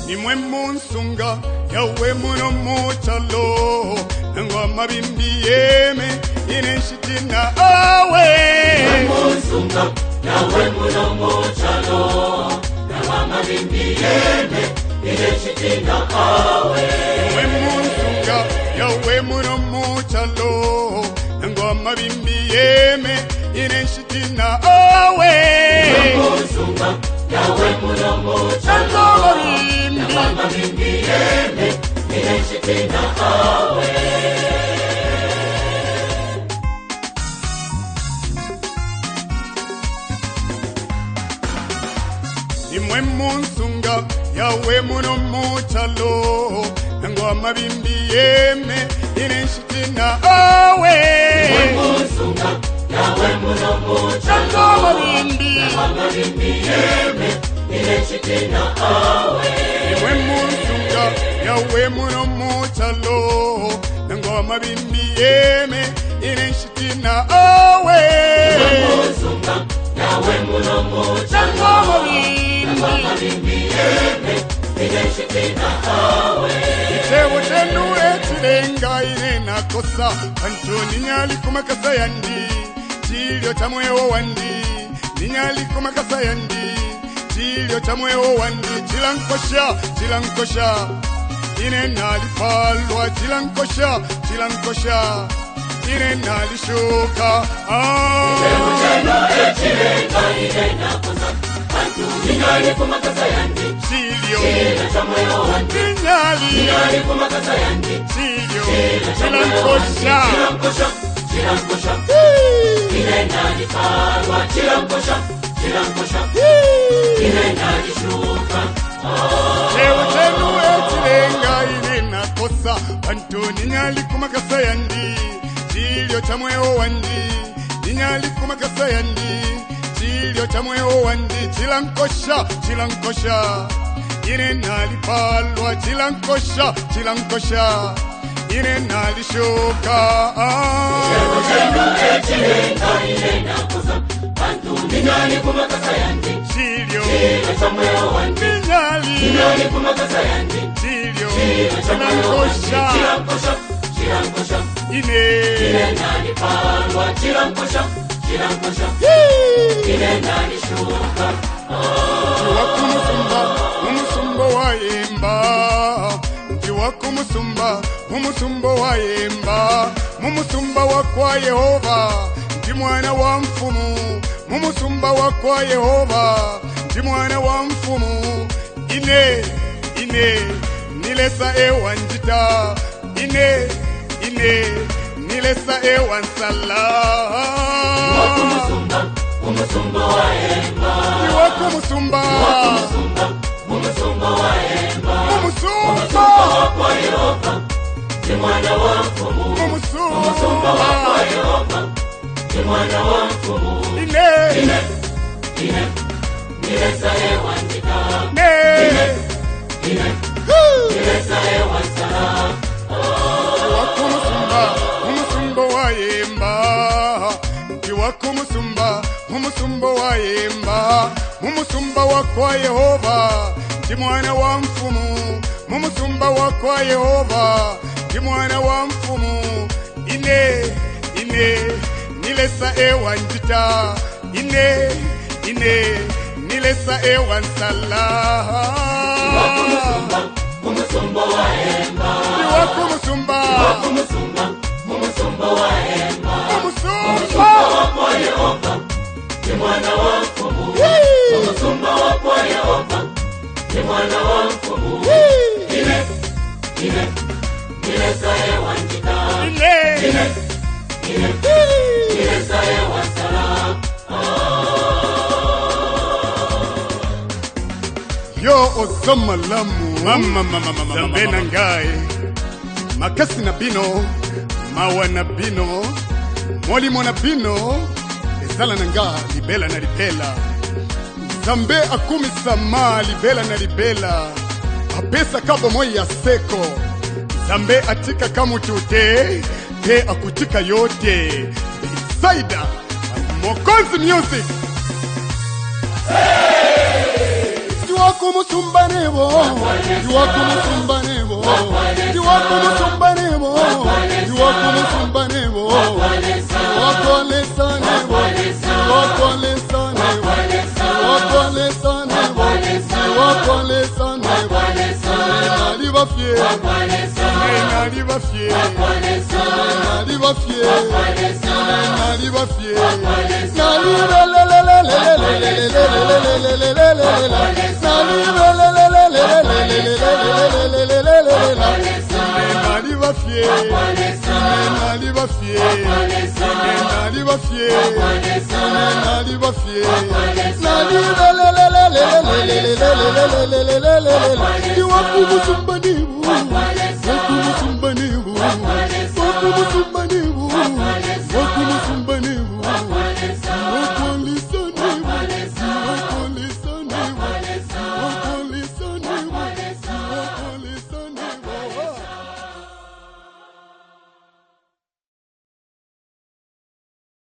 Nimwe munsunga yawe muno muchalo Nangwa mabimbi yeme ineshitina awe Munsunga yawe muno muchalo Nangwa mabimbi yeme ineshitina awe Nimwe munsunga yawe muno muchalo Nangwa mabimbi yeme ineshitina awe Munsunga yawe muno muchalo Nangwa mabimbi yeme ineshitina awe Nimwe munsunga yawe muno muchalo Nangwa mabimbi yeme ineshitina awe Munsunga yawe muno muchalo Nangwa mabimbi yeme ineshitina awe Nimwe munsunga yawe muno muchalo Nangwa mabimbi yeme ineshitina awe Munsunga yawe muno muchalo Nangwa mabimbi yeme ineshitina awe Itewo tenu etilenga inena kosa Pancho ninyali kumakasa yandi Chilio chamwewo wandi Ninyali kumakasa yandi Chilio chamwewo wandi Chilankosha, chilankosha Inena lipalwa Chilankosha, chilankosha Inena lishuka Itewo tenu etilenga inena kosa Pancho ninyali kumakasa yandi Chilio chamwewo wandi Ninyali kumakasa yandi Chilio chilankosha Chilankosha Inena lipalwa Chilankosha Inena lishuka Chewe tenu etilenga inena kosa Panto ninyali kumakasa yandi Chilio chamwewo wandi Ninyali kumakasa yandi Chilio chamwewo wandi Chilankosha, chilankosha Inena lipalwa Chilankosha, chilankosha Inena lishuka Inena kosa Panto ninyali kumakasa yandi Chilio chamwewo wandi Ninyali kumakasa yandi Chilio chilankosha Chilankosha Inena lipalwa Chilankosha Inena lishuka Wakumusumba, umusumba wa yemba Wakumusumba, umusumba wa yemba Mumusumba wa kwa Yehova Ndi mwana wa mfumu Mumusumba wa kwa Yehova Ndi mwana wa mfumu Ine Nilesa ewa njita Ine Nilesa ewa nsala Umusumba wa yemba Wakumusumba Umusumba wa yemba Umusumba wa kwa Yehova Ndi mwana wa mfumu Umusumba wa kwa Yehova Ndi mwana wa mfumu Ine Nilesa ewa njita Nilesa ewa nsala Wakumusumba Umusumba wa yemba Wakumusumba Umusumba wa yemba Umusumba wa kwa Yehova Ndi mwana wa mfumu Umusumba wa kwa Yehova Ndi mwana wa mfumu Ine Nilesa ewa njita Ine Nilesa ewa nsala Umusumba wa yemba Wakumusumba Umusumba wa yemba Umusumba wa kwa Yehova Ndi mwana wa mfumu Umusumba wa kwa Yehova Ndi mwana wa mfumu Nilesa ewa njita Nilesa ewa nsala Yo osama lamu Zambe nangaye makasi na bino mawa na bino molimo na bino ezala nanga libela na libela Zambe akumisa ma libela na libela apesa kabo moi ya seko Zambe atika kamutute te akutika yote Saida Mokonzi Music Juwaku musumbanebo Juwaku musumbanebo Juwaku musumbanebo Juwaku musumbanebo Juwaku alesanebo Juwaku alesanebo Juwaku alesanebo Juwaku alesanebo Nali bafie Nali bafie Nali bafie Nali bafie Nali bafie